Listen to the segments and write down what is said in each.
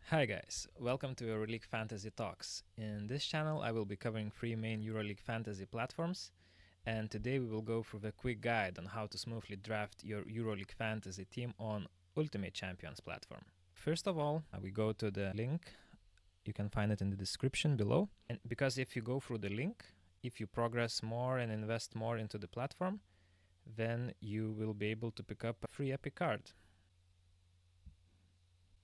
Hi guys, welcome to EuroLeague Fantasy Talks. In this channel I will be covering 3 main EuroLeague fantasy platforms, and today we will go through the quick guide on how to smoothly draft your EuroLeague fantasy team on Ultimate Champions platform. First of all, we go to the link. You can find it in the description below. And because if you go through the link, if you progress more and invest more into the platform, then you will be able to pick up a free epic card.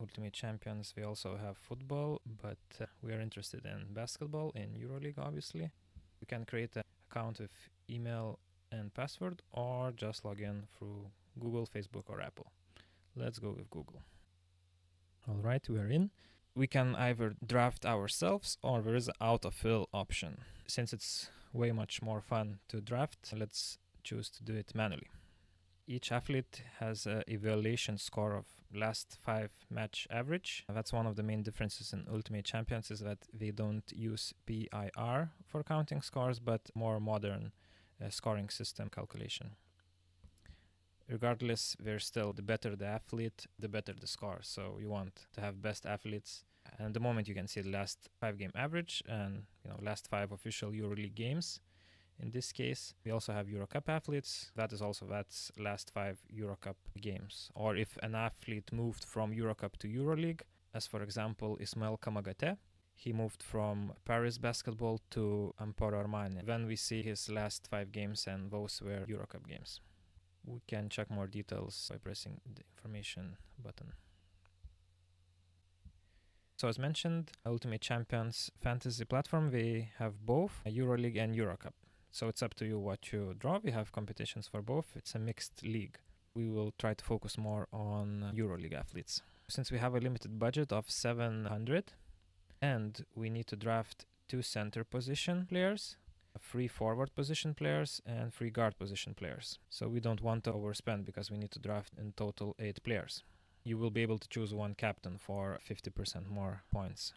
Ultimate Champions, we also have football, but we are interested in basketball, in EuroLeague obviously. You can create an account with email and password or just log in through Google, Facebook or Apple. Let's go with Google. Alright, we are in. We can either draft ourselves or there is an autofill option. Since it's way much more fun to draft, let's choose to do it manually. Each athlete has an evaluation score of last 5 match average. That's one of the main differences in Ultimate Champions, is that they don't use PIR for counting scores, but more modern scoring system calculation. Regardless, they're still the better the athlete, the better the score. So you want to have best athletes. And at the moment you can see the last 5 game average and last 5 official EuroLeague games. In this case, we also have Eurocup athletes. That's last 5 Eurocup games. Or if an athlete moved from Eurocup to EuroLeague, as for example Ismail Kamagate, he moved from Paris Basketball to Amparo Armani. Then we see his last 5 games, and those were Eurocup games. We can check more details by pressing the information button. So as mentioned, Ultimate Champions fantasy platform, we have both EuroLeague and Eurocup. So it's up to you what you draw. We have competitions for both. It's a mixed league. We will try to focus more on EuroLeague athletes. Since we have a limited budget of 700 and we need to draft 2 center position players, 3 forward position players and 3 guard position players. So we don't want to overspend because we need to draft in total 8 players. You will be able to choose 1 captain for 50% more points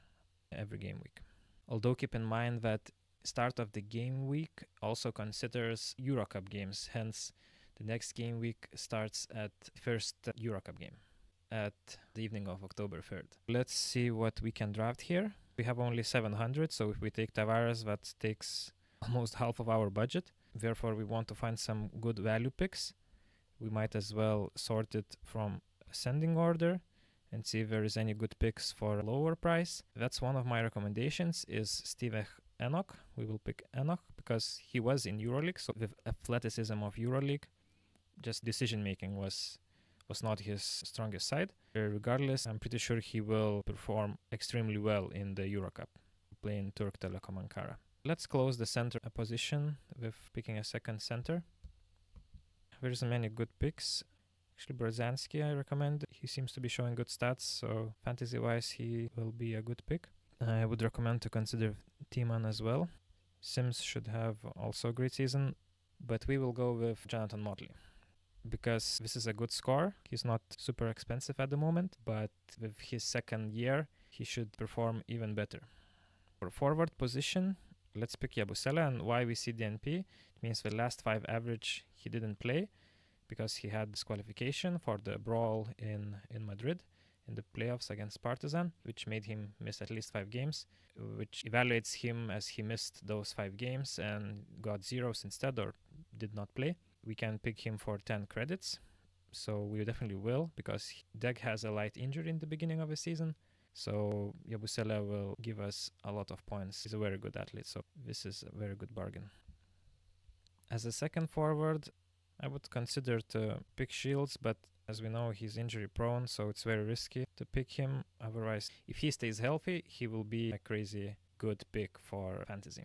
every game week. Although keep in mind that start of the game week also considers Eurocup games, hence the next game week starts at first Eurocup game at the evening of October 3rd. Let's see what we can draft here. We have only 700, so if we take Tavares, that takes almost half of our budget. Therefore, we want to find some good value picks. We might as well sort it from ascending order and see if there is any good picks for lower price. That's one of my recommendations, is Steve Enoch. We will pick Enoch because he was in EuroLeague, so the athleticism of EuroLeague, just decision making was not his strongest side. Regardless, I'm pretty sure he will perform extremely well in the Eurocup, playing Turk Telekom Ankara. Let's close the center position with picking a second center. There's many good picks. Actually, Brzezinski I recommend. He seems to be showing good stats, so fantasy-wise he will be a good pick. I would recommend to consider Timan as well. Sims should have also a great season, but we will go with Jonathan Motley because this is a good score. He's not super expensive at the moment, but with his second year, he should perform even better. For forward position, let's pick Yabusele, and why we see DNP, it means the last 5 average he didn't play because he had disqualification for the brawl in Madrid in the playoffs against Partizan, which made him miss at least 5 games, which evaluates him as he missed those 5 games and got zeros instead or did not play. We can pick him for 10 credits, so we definitely will, because Deg has a light injury in the beginning of the season, so Yabusele will give us a lot of points. He's a very good athlete, so this is a very good bargain. As a second forward, I would consider to pick Shields, but as we know, he's injury prone, so it's very risky to pick him. Otherwise, if he stays healthy, he will be a crazy good pick for fantasy.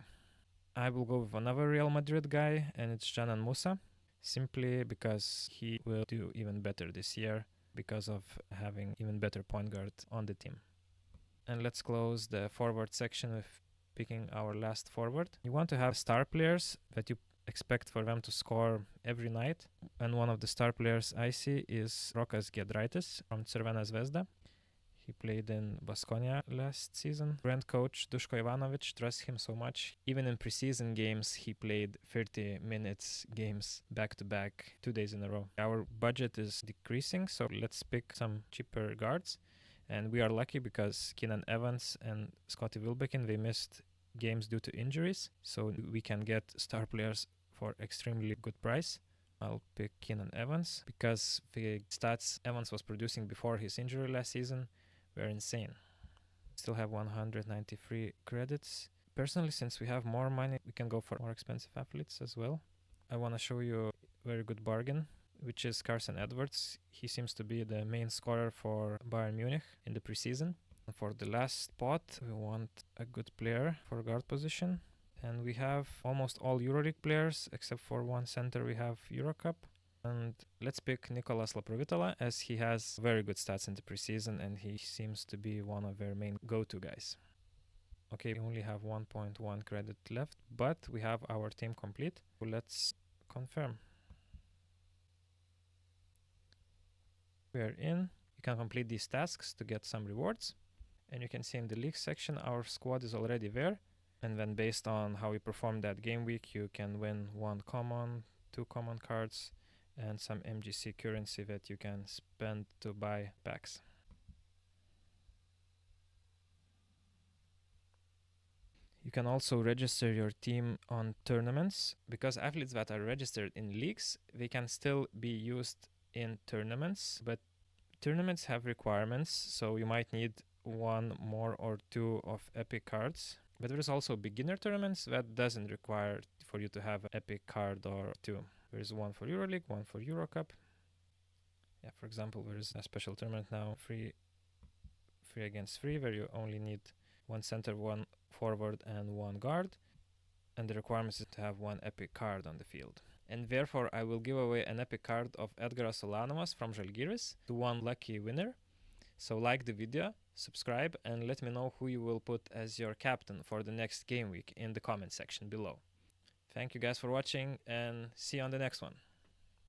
I will go with another Real Madrid guy, and it's Canan Musa, simply because he will do even better this year because of having even better point guard on the team. And let's close the forward section with picking our last forward. You want to have star players that you expect for them to score every night, and one of the star players I see is Rokas Giedraitis from Crvena Zvezda. He played in Baskonia last season. Brand coach Duško Ivanović trusts him so much. Even in preseason games, he played 30 minutes games back to back 2 days in a row. Our budget is decreasing, so let's pick some cheaper guards. And we are lucky because Keenan Evans and Scottie Wilbekin, they missed games due to injuries, so we can get star players for extremely good price. I'll pick Keenan Evans because the stats Evans was producing before his injury last season were insane. Still have 193 credits. Personally, since we have more money, we can go for more expensive athletes as well. I want to show you a very good bargain, which is Carson Edwards. He seems to be the main scorer for Bayern Munich in the preseason. And for the last spot, we want a good player for guard position. And we have almost all EuroLeague players, except for one center we have Eurocup. And let's pick Nicolas Laprovitola, as he has very good stats in the preseason and he seems to be one of their main go-to guys. Okay, we only have 1.1 credit left, but we have our team complete. So let's confirm. We are in. You can complete these tasks to get some rewards. And you can see in the league section, our squad is already there. And then based on how we performed that game week, you can win 1 common, 2 common cards, and some MGC currency that you can spend to buy packs. You can also register your team on tournaments, because athletes that are registered in leagues, they can still be used in tournaments, but tournaments have requirements, so you might need 1 more or 2 of epic cards. But there is also beginner tournaments that doesn't require for you to have an epic card or 2. There is 1 for EuroLeague, 1 for Eurocup. Yeah, for example, there is a special tournament now, 3 against 3, where you only need 1 center, 1 forward, and 1 guard. And the requirement is to have 1 epic card on the field. And therefore, I will give away an epic card of Edgaras Solanovas from Žalgiris to 1 lucky winner. So like the video, subscribe, and let me know who you will put as your captain for the next game week in the comment section below. Thank you guys for watching, and see you on the next one.